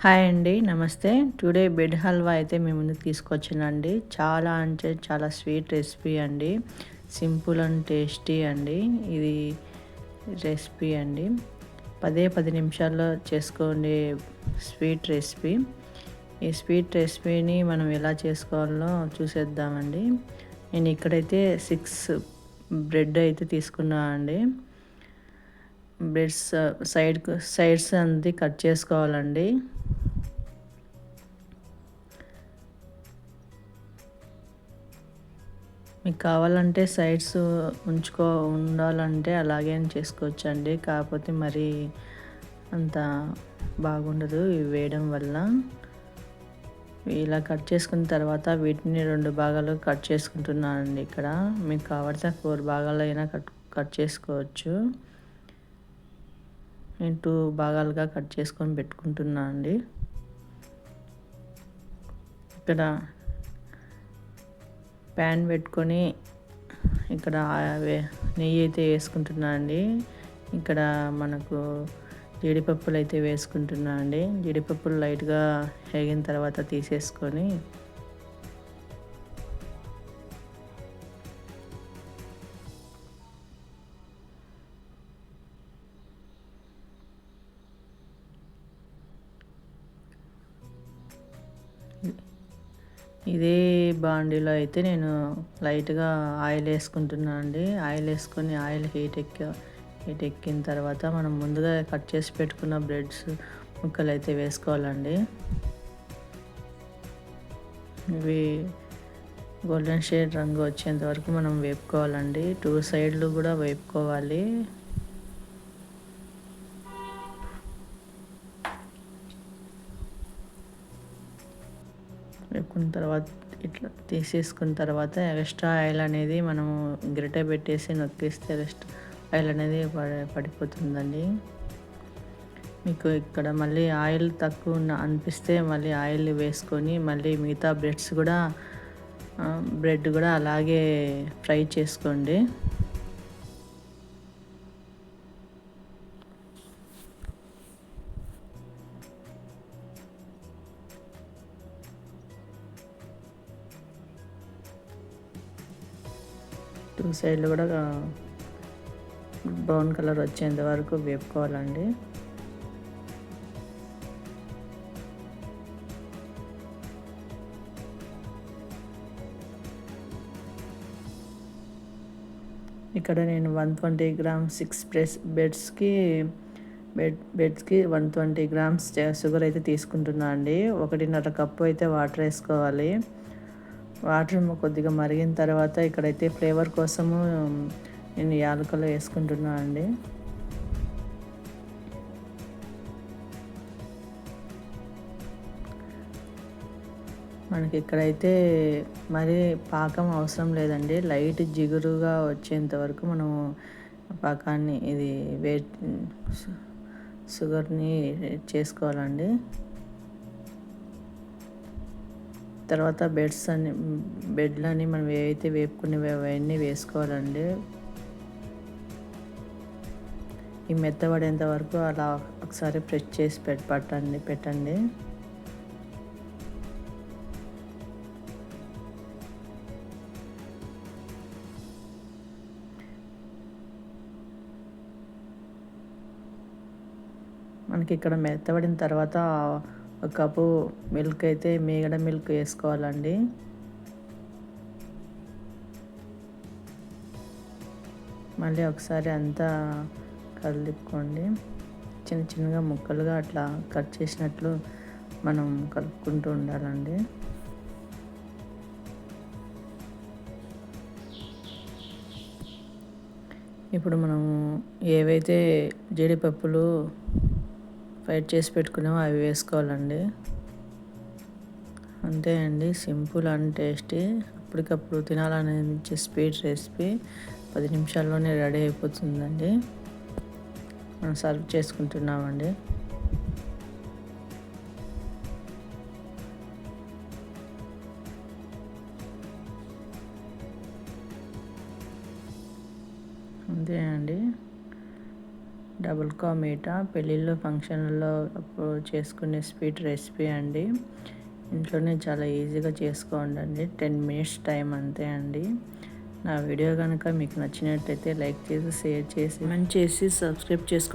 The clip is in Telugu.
హాయ్ అండి. నమస్తే. టుడే బెడ్ హల్వా అయితే మీ ముందుకు తీసుకొచ్చానండి. చాలా అంటే చాలా స్వీట్ రెసిపీ అండి. సింపుల్ అండ్ టేస్టీ అండి. ఇది రెసిపీ అండి. 10 నిమిషాల్లో చేసుకోండి స్వీట్ రెసిపీ. ఈ స్వీట్ రెసిపీని మనం ఎలా చేసుకోవాలో చూసేద్దామండి. నేను ఇక్కడైతే 6 బ్రెడ్ అయితే తీసుకున్నా అండి. బ్రెడ్స్ సైడ్స్ అంతా కట్ చేసుకోవాలండి. మీకు కావాలంటే సైడ్స్ ఉండాలంటే అలాగే చేసుకోవచ్చండి. కాకపోతే మరి అంత బాగుండదు ఇవి వేయడం వల్ల. ఇలా కట్ చేసుకున్న తర్వాత వీటిని 2 భాగాలు కట్ చేసుకుంటున్నానండి ఇక్కడ. మీకు కావాల్సిన 4 భాగాలు అయినా కట్ చేసుకోవచ్చు. నేను 2 భాగాలుగా కట్ చేసుకొని పెట్టుకుంటున్నాను అండి. ఇక్కడ ప్యాన్ పెట్టుకొని ఇక్కడ నెయ్యి అయితే వేసుకుంటున్నా అండి. ఇక్కడ మనకు జీడిపప్పులు అయితే వేసుకుంటున్నా అండి. జీడిపప్పులు లైట్గా వేగిన తర్వాత తీసేసుకొని ఇదే బాండీలో అయితే నేను లైట్గా ఆయిల్ వేసుకుంటున్నాను అండి. ఆయిల్ వేసుకొని ఆయిల్ హీట్ ఎక్కిన తర్వాత మనం ముందుగా కట్ చేసి పెట్టుకున్న బ్రెడ్స్ ముక్కలు అయితే వేసుకోవాలండి. ఇవి గోల్డెన్ షేడ్ రంగు వచ్చేంత వరకు మనం వేపుకోవాలండి. 2 సైడ్లు కూడా వేపుకోవాలి. వేపుకున్న తర్వాత ఇట్లా తీసేసుకున్న తర్వాత ఎక్స్ట్రా ఆయిల్ అనేది మనము గరిటె పెట్టేసి నొక్కిస్తే ఎక్స్ట్రా ఆయిల్ అనేది పడిపోతుందండి. మీకు ఇక్కడ మళ్ళీ ఆయిల్ తక్కువ అనిపిస్తే మళ్ళీ ఆయిల్ వేసుకొని మళ్ళీ మిగతా బ్రెడ్ కూడా అలాగే ఫ్రై చేసుకోండి. టూ సైడ్లు కూడా బ్రౌన్ కలర్ వచ్చేంత వరకు వేపుకోవాలండి. ఇక్కడ నేను 120 గ్రామ్స్ 6 బెడ్స్కి 120 గ్రామ్స్ షుగర్ అయితే తీసుకుంటున్నా అండి. 1.5 కప్పు అయితే వాటర్ వేసుకోవాలి. వాటర్ కొద్దిగా మరిగిన తర్వాత ఇక్కడైతే ఫ్లేవర్ కోసము నేను యాలకులు వేసుకుంటున్నా అండి. మనకి ఇక్కడైతే మరి పాకం అవసరం లేదండి. లైట్ జిగురుగా వచ్చేంత వరకు మనం పాకాన్ని షుగర్ని చేసుకోవాలండి. తర్వాత బెడ్లని మనం ఏవైతే వేపుకునేవి అవన్నీ వేసుకోవాలండి. ఈ మెత్తబడేంత వరకు అలా ఒకసారి ప్రెస్ చేసి పెట్టండి. మనకి ఇక్కడ మెత్తబడిన తర్వాత 1 కప్పు మిల్క్ అయితే మీగడ మిల్క్ వేసుకోవాలండి. మళ్ళీ ఒకసారి అంతా కలుపుకోండి. చిన్నగా ముక్కలుగా అట్లా కట్ చేసినట్లు మనం కలుపుకుంటూ ఉండాలండి. ఇప్పుడు మనం ఏవైతే జీడిపప్పులు ఫ్రై చేసి పెట్టుకున్నామో అవి వేసుకోవాలండి. అంతే అండి, సింపుల్ అండ్ టేస్టీ, అప్పటికప్పుడు తినాలనిపించే స్వీట్ రెసిపీ 10 నిమిషాల్లోనే రెడీ అయిపోతుందండి. మనం సర్వ్ చేసుకుంటున్నామండి. అంతే అండి. డబుల్ కా మీఠా పెళ్ళిళ్ళు ఫంక్షన్లలో చేసుకునే స్వీట్ రెసిపీ అండి. ఇంట్లోనే చాలా ఈజీగా చేసుకోండి. 10 మినిట్స్ టైం అంతే అండి. నా వీడియో కనుక మీకు నచ్చినట్టయితే లైక్ చేసి, షేర్ చేసి, కామెంట్ చేసి, సబ్స్క్రైబ్ చేసుకోండి.